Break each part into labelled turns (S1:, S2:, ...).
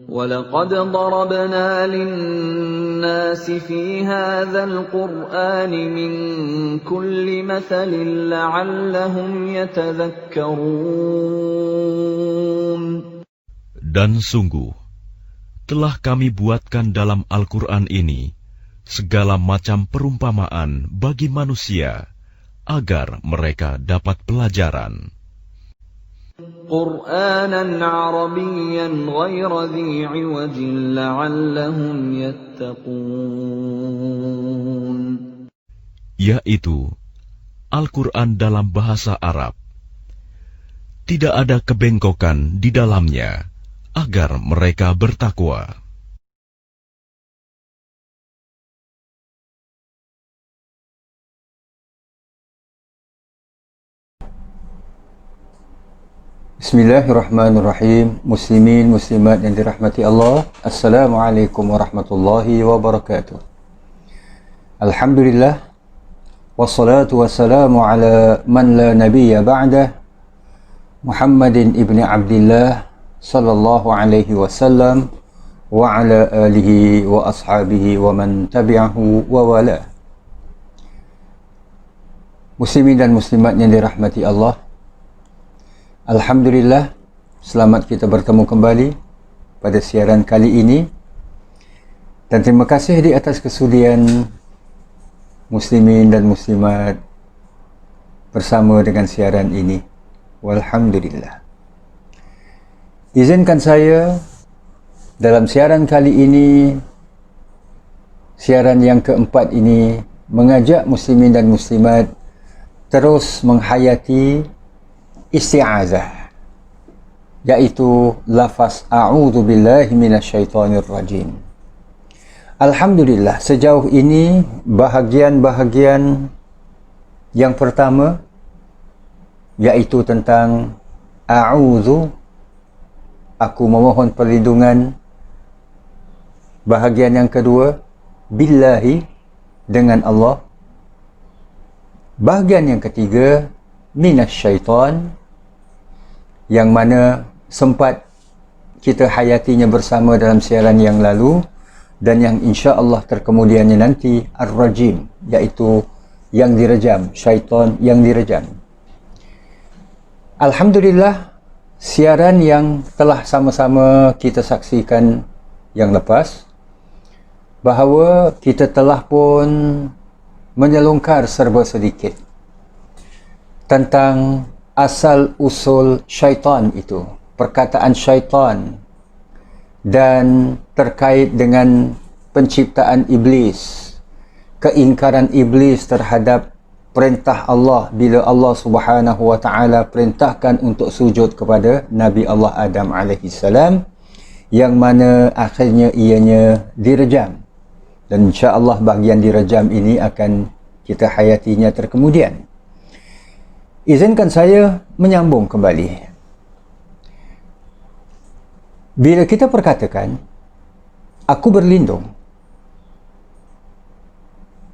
S1: وَلَقَدْ ضَرَبْنَا لِلنَّاسِ فِي هَذَا الْقُرْآنِ مِنْ كُلِّ مَثَلٍ لَعَلَّهُمْ يَتَذَكَّرُونَ.
S2: Dan sungguh, telah kami buatkan dalam Al-Quran ini segala macam perumpamaan bagi manusia, agar mereka dapat pelajaran.
S1: قُرْآنًا عَرَبِيًّا غَيْرَ ذِي عِوَجٍ لَعَلَّهُمْ يَتَّقُونَ.
S2: Yaitu Al-Quran dalam bahasa Arab. Tidak ada kebengkokan di dalamnya, agar mereka bertakwa.
S3: Bismillahirrahmanirrahim. Muslimin, muslimat yang dirahmati Allah, Assalamualaikum warahmatullahi wabarakatuh. Alhamdulillah, wassalatu wassalamu ala man la nabiyya ba'dah, Muhammadin ibni Abdillah sallallahu alaihi wasallam wa ala alihi wa ashabihi wa man tabi'ahu wa wala. Muslimin dan muslimat yang dirahmati Allah, Alhamdulillah, selamat kita bertemu kembali pada siaran kali ini, dan terima kasih di atas kesudian muslimin dan muslimat bersama dengan siaran ini. Walhamdulillah. Izinkan saya dalam siaran kali ini, siaran yang keempat ini, mengajak muslimin dan muslimat terus menghayati isti'azah, yaitu lafaz a'udzu billahi minasyaitonir rajim. Alhamdulillah, sejauh ini bahagian-bahagian yang pertama, yaitu tentang a'udzu, aku memohon perlindungan. Bahagian yang kedua, billahi, dengan Allah. Bahagian yang ketiga, minasyaitan, yang mana sempat kita hayatinya bersama dalam siaran yang lalu, dan yang insya-Allah terkemudiannya nanti ar-rajim, iaitu yang direjam, syaitan yang direjam. Alhamdulillah, siaran yang telah sama-sama kita saksikan yang lepas, bahawa kita telah pun menyelongkar serba sedikit tentang asal-usul syaitan itu, perkataan syaitan, dan terkait dengan penciptaan iblis, keingkaran iblis terhadap perintah Allah bila Allah Subhanahu wa taala perintahkan untuk sujud kepada Nabi Allah Adam alaihi salam, yang mana akhirnya ianya direjam. Dan insya-Allah bahagian direjam ini akan kita hayatinya terkemudian. Izinkan saya menyambung kembali. Bila kita perkatakan, aku berlindung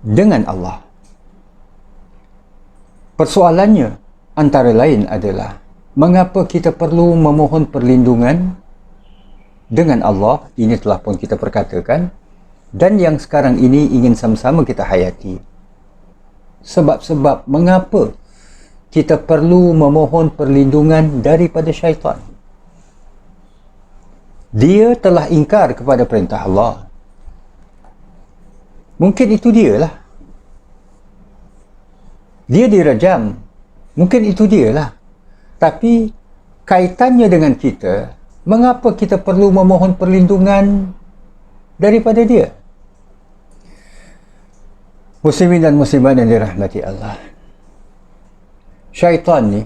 S3: dengan Allah, persoalannya antara lain adalah, mengapa kita perlu memohon perlindungan dengan Allah? Ini telah pun kita perkatakan, dan yang sekarang ini ingin sama-sama kita hayati. Sebab-sebab mengapa kita perlu memohon perlindungan daripada syaitan. Dia telah ingkar kepada perintah Allah. Mungkin itu dialah. Dia direjam. Mungkin itu dialah. Tapi kaitannya dengan kita, mengapa kita perlu memohon perlindungan daripada dia? Muslimin dan muslimat yang dirahmati Allah, syaitan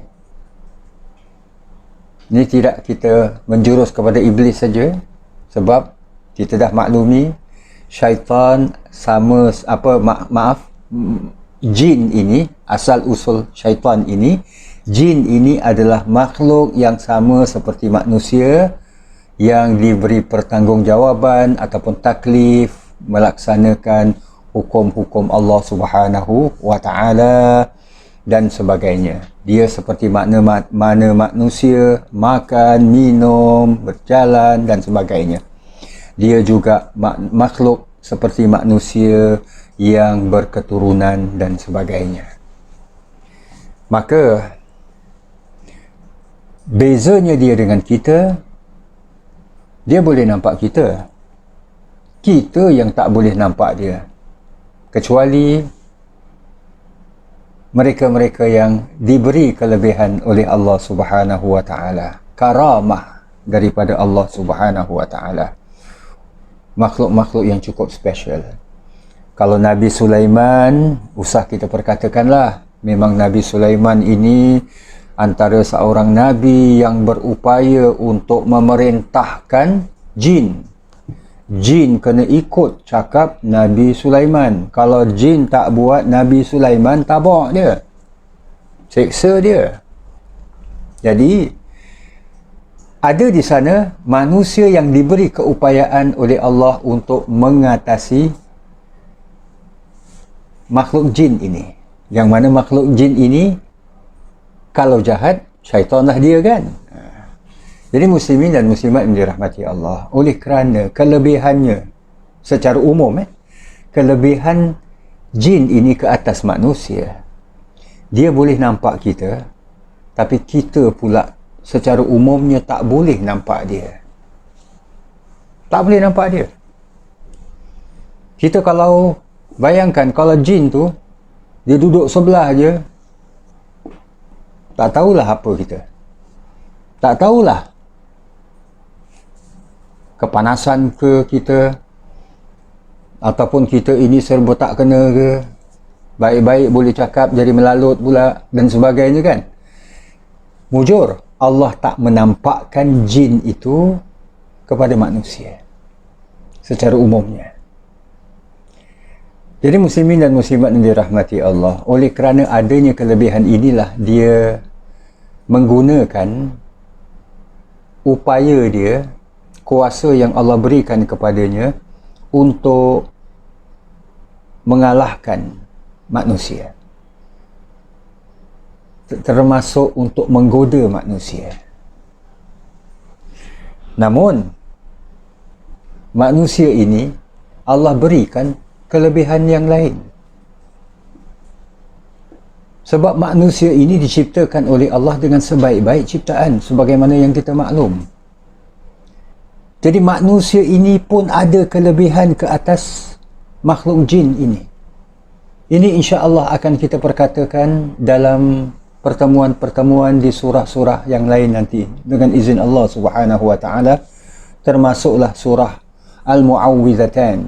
S3: ni tidak kita menjurus kepada iblis saja, sebab kita dah maklumi syaitan sama jin ini, asal usul syaitan ini, jin ini adalah makhluk yang sama seperti manusia, yang diberi pertanggungjawaban ataupun taklif melaksanakan hukum-hukum Allah Subhanahu wa taala, dan sebagainya. Dia seperti mana manusia, makan, minum, berjalan dan sebagainya. Dia juga makhluk seperti manusia yang berketurunan dan sebagainya. Maka bezanya dia dengan kita, dia boleh nampak kita. Kita yang tak boleh nampak dia. Kecuali mereka-mereka yang diberi kelebihan oleh Allah Subhanahu wa taala, karamah daripada Allah Subhanahu wa taala. Makhluk-makhluk yang cukup special. Kalau Nabi Sulaiman, usah kita perkatakanlah, memang Nabi Sulaiman ini antara seorang nabi yang berupaya untuk memerintahkan jin. Jin kena ikut cakap Nabi Sulaiman. Kalau jin tak buat, Nabi Sulaiman tabak dia, seksa dia. Jadi ada di sana manusia yang diberi keupayaan oleh Allah untuk mengatasi makhluk jin ini. Yang mana makhluk jin ini kalau jahat, syaitanlah dia kan. Jadi muslimin dan muslimat yang dirahmati Allah, oleh kerana kelebihannya secara umum, kelebihan jin ini ke atas manusia, dia boleh nampak kita, tapi kita pula secara umumnya tak boleh nampak dia. Tak boleh nampak dia. Kita kalau bayangkan, kalau jin tu dia duduk sebelah je, tak tahulah apa kita. Tak tahulah kepanasan ke kita, ataupun kita ini serba tak kena ke, baik-baik boleh cakap jadi melalut pula dan sebagainya kan. Mujur, Allah tak menampakkan jin itu kepada manusia secara umumnya. Jadi muslimin dan muslimat yang dirahmati Allah, oleh kerana adanya kelebihan inilah dia menggunakan upaya dia, kuasa yang Allah berikan kepadanya untuk mengalahkan manusia, termasuk untuk menggoda manusia. Namun manusia ini Allah berikan kelebihan yang lain, sebab manusia ini diciptakan oleh Allah dengan sebaik-baik ciptaan, sebagaimana yang kita maklum. Jadi manusia ini pun ada kelebihan ke atas makhluk jin ini. Ini insya-Allah akan kita perkatakan dalam pertemuan-pertemuan di surah-surah yang lain nanti dengan izin Allah Subhanahu wa taala, termasuklah surah Al-Mu'awwidhatan,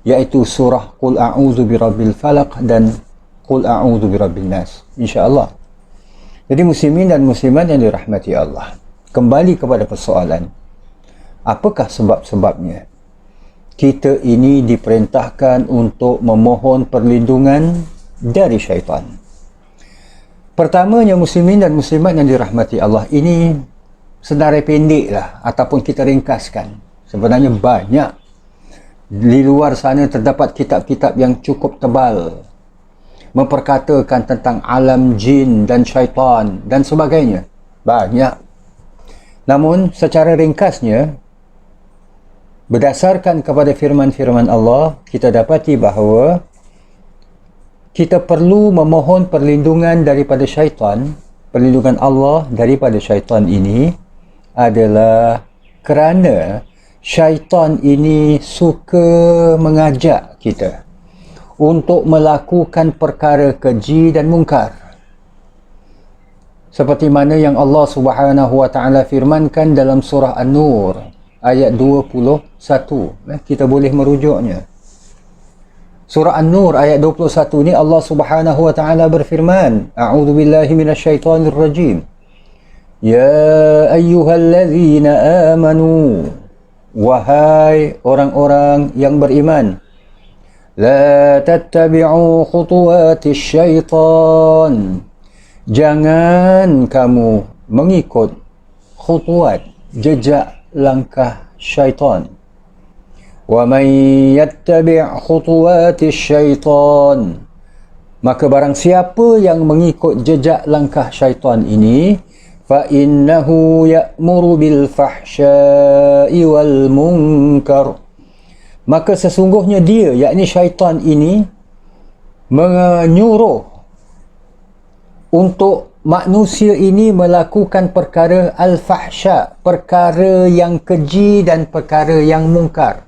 S3: iaitu surah Qul a'udzu birabbil falaq dan Qul a'udzu birabbin nas, insya-Allah. Jadi muslimin dan muslimat yang dirahmati Allah, kembali kepada persoalan, apakah sebab-sebabnya kita ini diperintahkan untuk memohon perlindungan dari syaitan? Pertamanya muslimin dan muslimat yang dirahmati Allah, ini senarai pendek lah, ataupun kita ringkaskan. Sebenarnya banyak di luar sana terdapat kitab-kitab yang cukup tebal memperkatakan tentang alam jin dan syaitan dan sebagainya. Banyak. Namun secara ringkasnya, berdasarkan kepada firman-firman Allah, kita dapati bahawa kita perlu memohon perlindungan daripada syaitan. Perlindungan Allah daripada syaitan ini adalah kerana syaitan ini suka mengajak kita untuk melakukan perkara keji dan mungkar. Seperti mana yang Allah Subhanahu wa taala firmankan dalam surah An-Nur ayat 21. Kita boleh merujuknya. Surah An-Nur ayat 21 ni Allah Subhanahu wa taala berfirman, A'udzu billahi minasyaitonir rajim. Ya ayyuhallazina amanu, wahai orang-orang yang beriman, la tattabi'u khutuwatis syaitan, jangan kamu mengikut khutuwat, jejak langkah syaitan. Wa man yattabi' khutuwatis syaitan, Maka barang siapa yang mengikut jejak langkah syaitan ini, fa innahu ya'muru bil fahsya'i wal munkar, maka sesungguhnya dia, yakni syaitan ini, menyuruh untuk manusia ini melakukan perkara al-fahsya, perkara yang keji dan perkara yang mungkar.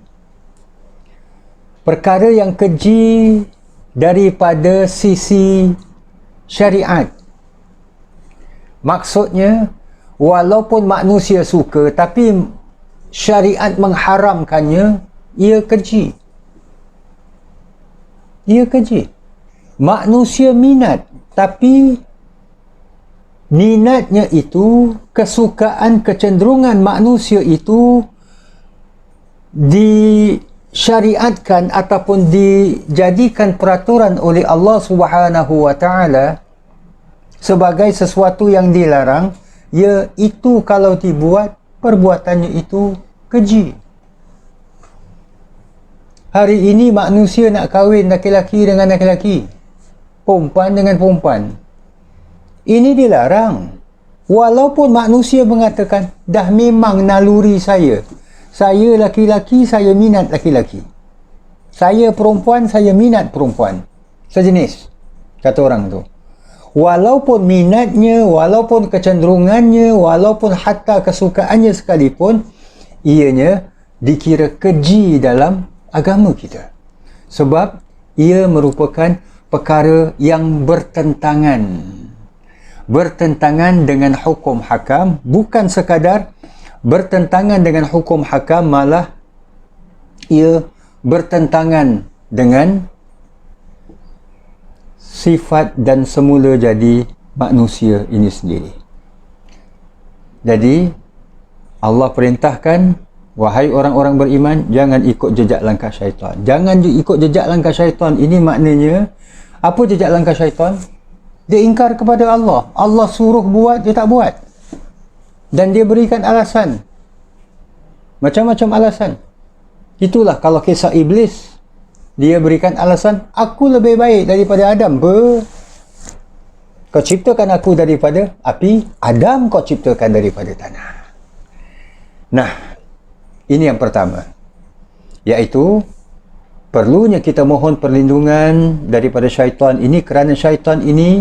S3: Perkara yang keji daripada sisi syariat. Maksudnya, walaupun manusia suka, tapi syariat mengharamkannya, ia keji. Ia keji. Manusia minat, tapi minatnya itu, kesukaan, kecenderungan manusia itu disyariatkan ataupun dijadikan peraturan oleh Allah Subhanahu wa taala sebagai sesuatu yang dilarang, iaitu kalau dibuat, perbuatannya itu keji. Hari ini manusia nak kahwin laki-laki dengan laki-laki, perempuan dengan perempuan. Ini dilarang. Walaupun manusia mengatakan, dah memang naluri saya. Saya laki-laki, saya minat laki-laki. Saya perempuan, saya minat perempuan. Sejenis, kata orang tu. Walaupun minatnya, walaupun kecenderungannya, walaupun hatta kesukaannya sekalipun, ianya dikira keji dalam agama kita. Sebab ia merupakan perkara yang bertentangan dengan hukum hakam, bukan sekadar bertentangan dengan hukum hakam, malah ia bertentangan dengan sifat dan semula jadi manusia ini sendiri. Jadi Allah perintahkan, wahai orang-orang beriman, jangan ikut jejak langkah syaitan. Jangan ikut jejak langkah syaitan. Ini maknanya, apa jejak langkah syaitan? Dia ingkar kepada Allah. Allah suruh buat, dia tak buat. Dan dia berikan alasan. Macam-macam alasan. Itulah kalau kisah iblis. Dia berikan alasan, aku lebih baik daripada Adam. Kau ciptakan aku daripada api, Adam kau ciptakan daripada tanah. Nah, ini yang pertama. Iaitu, perlunya kita mohon perlindungan daripada syaitan ini, kerana syaitan ini,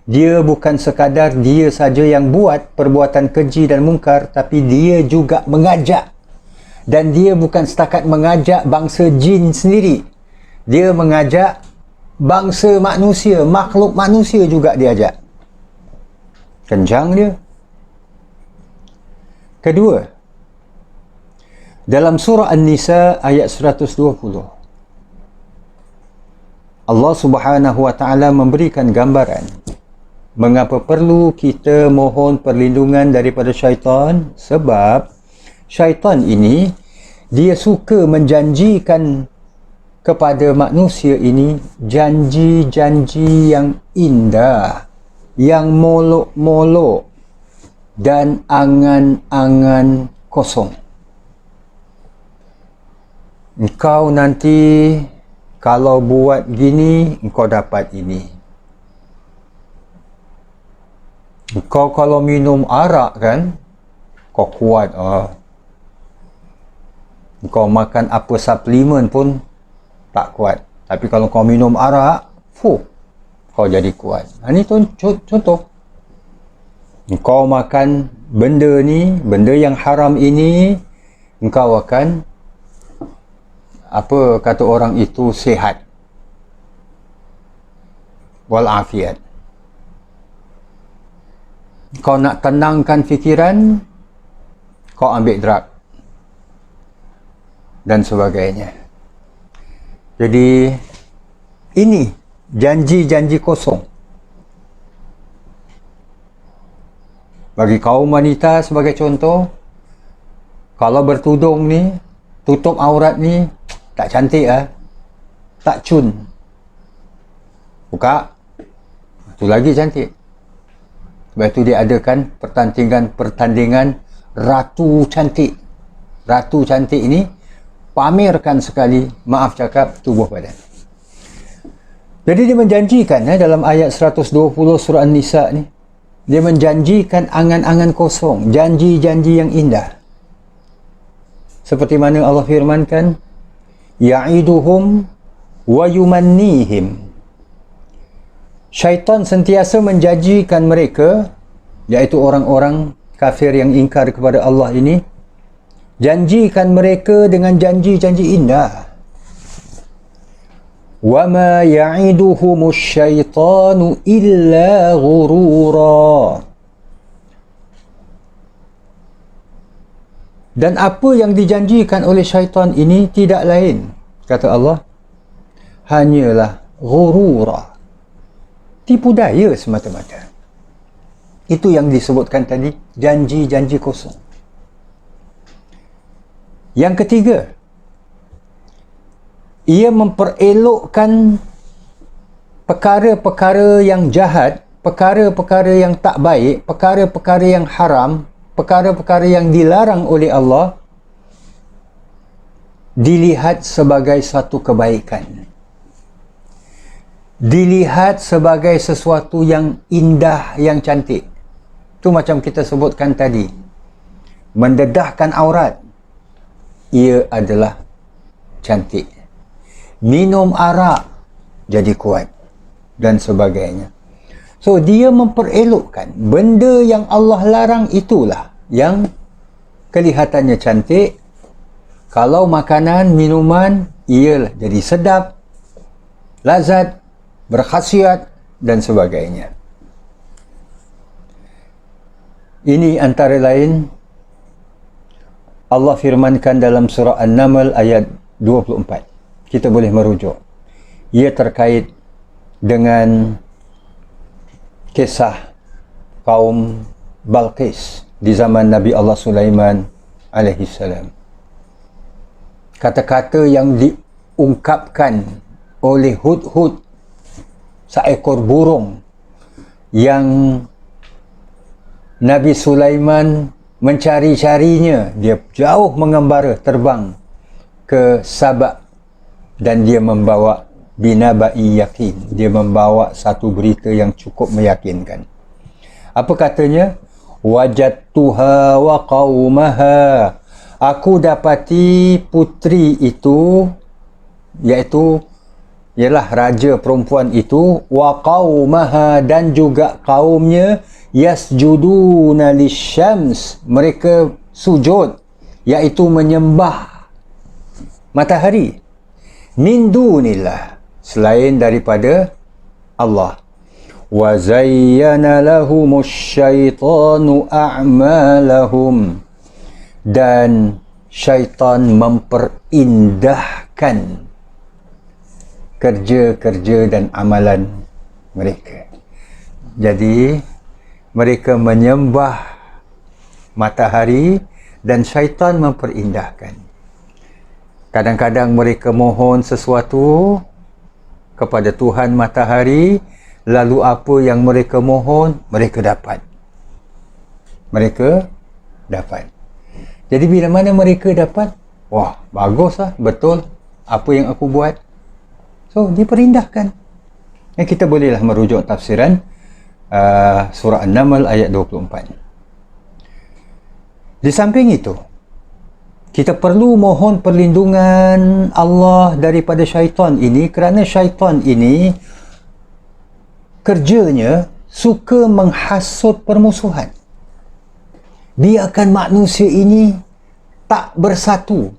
S3: dia bukan sekadar dia saja yang buat perbuatan keji dan mungkar, tapi dia juga mengajak. Dan dia bukan setakat mengajak bangsa jin sendiri. Dia mengajak bangsa manusia, makhluk manusia juga diajak. Kencang dia. Kedua, dalam surah An-Nisa ayat 120, Allah Subhanahu wa taala memberikan gambaran mengapa perlu kita mohon perlindungan daripada syaitan. Sebab syaitan ini, dia suka menjanjikan kepada manusia ini janji-janji yang indah, yang molok-molok dan angan-angan kosong. Engkau nanti kalau buat gini, engkau dapat ini. Engkau kalau minum arak kan, kau kuat. Engkau makan apa suplemen pun tak kuat. Tapi kalau kau minum arak, kau jadi kuat. Ini contoh. Engkau makan benda ni, benda yang haram ini, engkau akan, apa kata orang itu, sihat walafiat. Kau nak tenangkan fikiran, kau ambil drug dan sebagainya. Jadi ini janji-janji kosong. Bagi kaum wanita sebagai contoh, kalau bertudung ni, tutup aurat ni, tak cantik tak cun. Buka, tu lagi cantik. Sebab itu dia adakan pertandingan Ratu Cantik. Ratu Cantik ini pamerkan sekali, maaf cakap, tubuh badan. Jadi dia menjanjikan dalam ayat 120 surah An-Nisa ni, dia menjanjikan angan-angan kosong, janji-janji yang indah. Seperti mana Allah firmankan, ya'iduhum wa yumannihim. Syaitan sentiasa menjanjikan mereka, iaitu orang-orang kafir yang ingkar kepada Allah ini, janjikan mereka dengan janji-janji indah. وَمَا يَعِدُهُمُ الشَّيْطَانُ إِلَّا غُرُورًا. Dan apa yang dijanjikan oleh syaitan ini tidak lain, kata Allah, hanyalah ghurura, tipu daya semata-mata. Itu yang disebutkan tadi, janji-janji kosong. Yang ketiga, ia memperelokkan perkara-perkara yang jahat, perkara-perkara yang tak baik, perkara-perkara yang haram, perkara-perkara yang dilarang oleh Allah, dilihat sebagai satu kebaikan, dilihat sebagai sesuatu yang indah, yang cantik. Itu macam kita sebutkan tadi, mendedahkan aurat, ia adalah cantik. Minum arak jadi kuat dan sebagainya. So dia memperelokkan benda yang Allah larang, itulah yang kelihatannya cantik. Kalau makanan, minuman, ia jadi sedap, lazat, berkhasiat dan sebagainya. Ini antara lain Allah firmankan dalam surah An-Naml ayat 24. Kita boleh merujuk. Ia terkait dengan kisah kaum Balqis di zaman Nabi Allah Sulaiman alaihi salam. Kata-kata yang diungkapkan oleh Hudhud, seekor burung yang Nabi Sulaiman mencari-carinya. Dia jauh mengembara, terbang ke Sabak, dan dia membawa binabai yakin. Dia membawa satu berita yang cukup meyakinkan. Apa katanya? Wajadtuha wa qaumaha. Aku dapati putri itu, iaitu ialah raja perempuan itu, wa qaumaha, dan juga kaumnya, yasjuduna lisyams, mereka sujud, iaitu menyembah matahari, min dunillah, selain daripada Allah. Wa zayyana lahumus syaitanu a'malahum, dan syaitan memperindahkan kerja-kerja dan amalan mereka. Jadi mereka menyembah matahari dan syaitan memperindahkan. Kadang-kadang mereka mohon sesuatu kepada Tuhan matahari, lalu apa yang mereka mohon, mereka dapat. Mereka dapat. Jadi bila mana mereka dapat, wah, baguslah, betul apa yang aku buat. So, diperindahkan. Dan kita bolehlah merujuk tafsiran surah An-Naml ayat 24. Di samping itu, kita perlu mohon perlindungan Allah daripada syaitan ini, kerana syaitan ini kerjanya suka menghasut permusuhan. Biarkan manusia ini tak bersatu,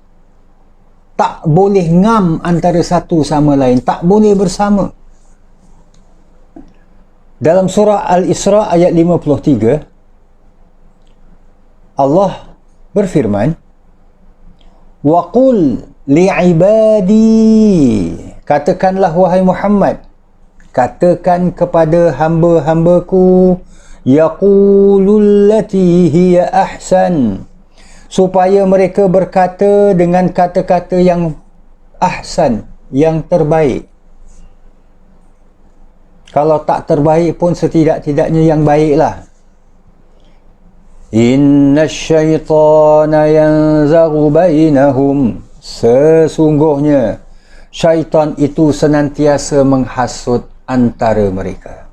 S3: tak boleh ngam antara satu sama lain, tak boleh bersama. Dalam surah Al-Isra ayat 53, Allah berfirman, wa qul li'ibadi, katakanlah wahai Muhammad, katakan kepada hamba-hambaku, yaqulul lati hiya ahsan, supaya mereka berkata dengan kata-kata yang ahsan, yang terbaik. Kalau tak terbaik pun setidak-tidaknya yang baiklah. Inna syaitana yanzaghu bainahum, sesungguhnya syaitan itu senantiasa menghasut antara mereka.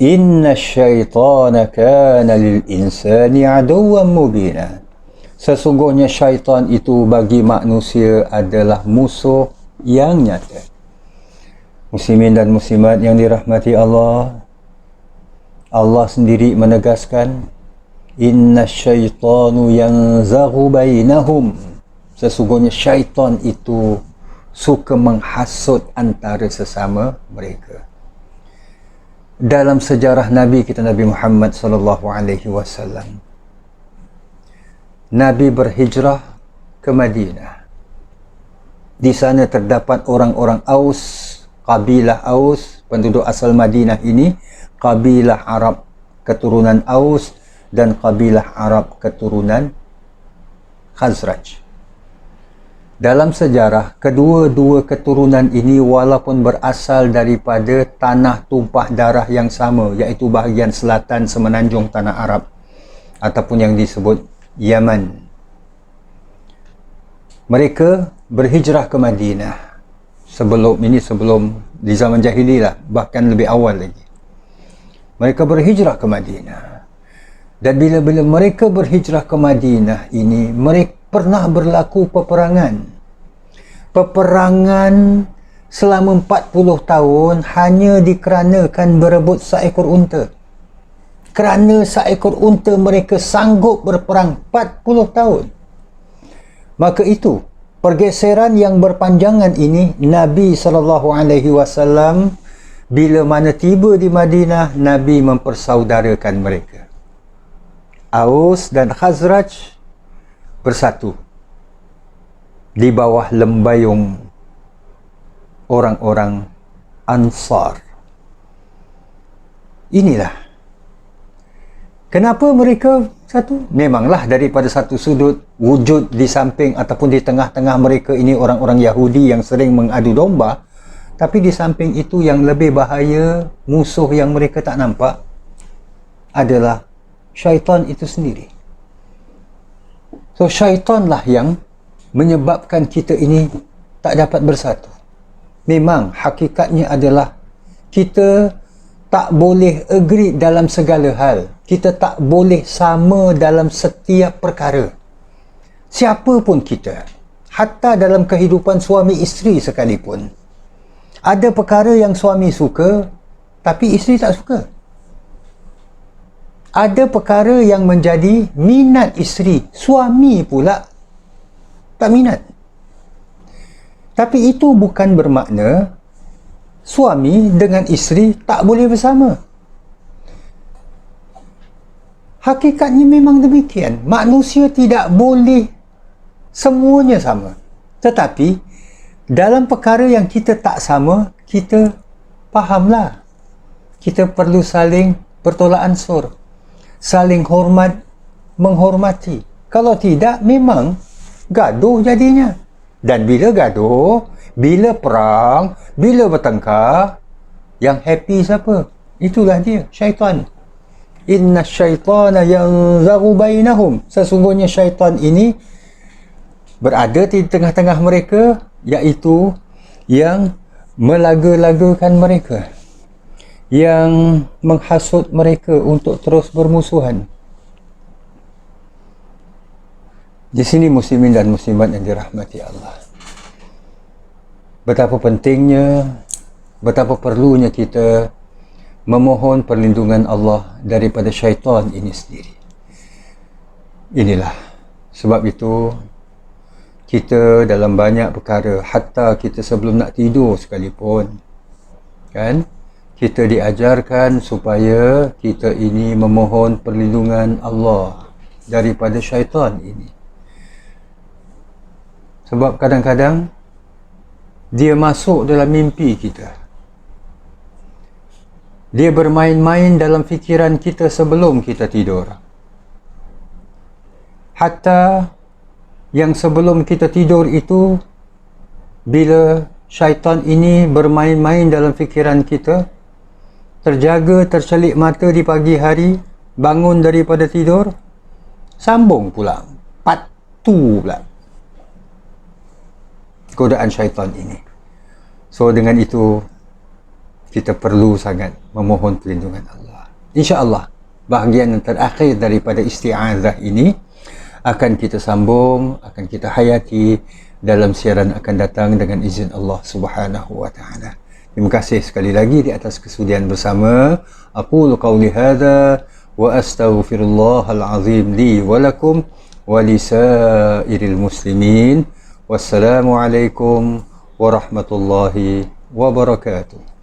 S3: Inna syaitana kana lil insani aduwwan mubina. Sesungguhnya syaitan itu bagi manusia adalah musuh yang nyata. Muslimin dan muslimat yang dirahmati Allah, Allah sendiri menegaskan, inna syaitanu yanzaghu bainahum. Sesungguhnya syaitan itu suka menghasut antara sesama mereka. Dalam sejarah Nabi kita, Nabi Muhammad sallallahu alaihi wasallam, Nabi berhijrah ke Madinah. Di sana terdapat orang-orang Aus, kabilah Aus, penduduk asal Madinah ini, kabilah Arab keturunan Aus dan kabilah Arab keturunan Khazraj. Dalam sejarah, kedua-dua keturunan ini walaupun berasal daripada tanah tumpah darah yang sama, iaitu bahagian selatan semenanjung tanah Arab ataupun yang disebut Yaman. Mereka berhijrah ke Madinah sebelum di zaman jahiliyah, bahkan lebih awal lagi. Mereka berhijrah ke Madinah. Dan bila-bila mereka berhijrah ke Madinah ini, mereka pernah berlaku peperangan. Peperangan selama 40 tahun hanya dikarenakan berebut seekor unta. Kerana seekor unta mereka sanggup berperang 40 tahun. Maka itu, pergeseran yang berpanjangan ini, Nabi SAW bila mana tiba di Madinah, Nabi mempersaudarakan mereka. Aus dan Khazraj bersatu di bawah lembayung orang-orang Ansar. Inilah kenapa mereka satu. Memanglah daripada satu sudut, wujud di samping ataupun di tengah-tengah mereka ini orang-orang Yahudi yang sering mengadu domba, tapi di samping itu yang lebih bahaya, musuh yang mereka tak nampak adalah syaitan itu sendiri. So syaitanlah yang menyebabkan kita ini tak dapat bersatu. Memang hakikatnya adalah kita tak boleh agree dalam segala hal. Kita tak boleh sama dalam setiap perkara. Siapa pun kita, hatta dalam kehidupan suami isteri sekalipun, ada perkara yang suami suka tapi isteri tak suka. Ada perkara yang menjadi minat isteri, suami pula tak minat. Tapi itu bukan bermakna suami dengan isteri tak boleh bersama. Hakikatnya memang demikian. Manusia tidak boleh semuanya sama. Tetapi dalam perkara yang kita tak sama, kita fahamlah. Kita perlu saling bertolak ansur, saling hormat, menghormati. Kalau tidak, memang gaduh jadinya. Dan bila gaduh, bila perang, bila bertengkar, yang happy siapa? Itulah dia, syaitan. Inna syaitana yanzaghu bainahum. Sesungguhnya syaitan ini berada di tengah-tengah mereka, iaitu yang melaga-lagakan mereka, yang menghasut mereka untuk terus bermusuhan. Di sini muslimin dan muslimat yang dirahmati Allah, betapa pentingnya, betapa perlunya kita memohon perlindungan Allah daripada syaitan ini sendiri. Inilah sebab itu kita dalam banyak perkara, hatta kita sebelum nak tidur sekalipun, kan, kita diajarkan supaya kita ini memohon perlindungan Allah daripada syaitan ini. Sebab kadang-kadang dia masuk dalam mimpi kita. Dia bermain-main dalam fikiran kita sebelum kita tidur. Hatta yang sebelum kita tidur itu, bila syaitan ini bermain-main dalam fikiran kita, terjaga, tercelik mata di pagi hari, bangun daripada tidur, sambung pula, part 2 pula. godaan syaitan ini. So dengan itu kita perlu sangat memohon perlindungan Allah. InsyaAllah bahagian yang terakhir daripada isti'azah ini akan kita sambung, akan kita hayati dalam siaran akan datang dengan izin Allah Subhanahu wa taala. Terima kasih sekali lagi di atas kesudian bersama. Aqulu qawli hadza wa astaghfirullahal azim li wa lakum wa lisairil muslimin. Wassalamu alaikum warahmatullahi wabarakatuh.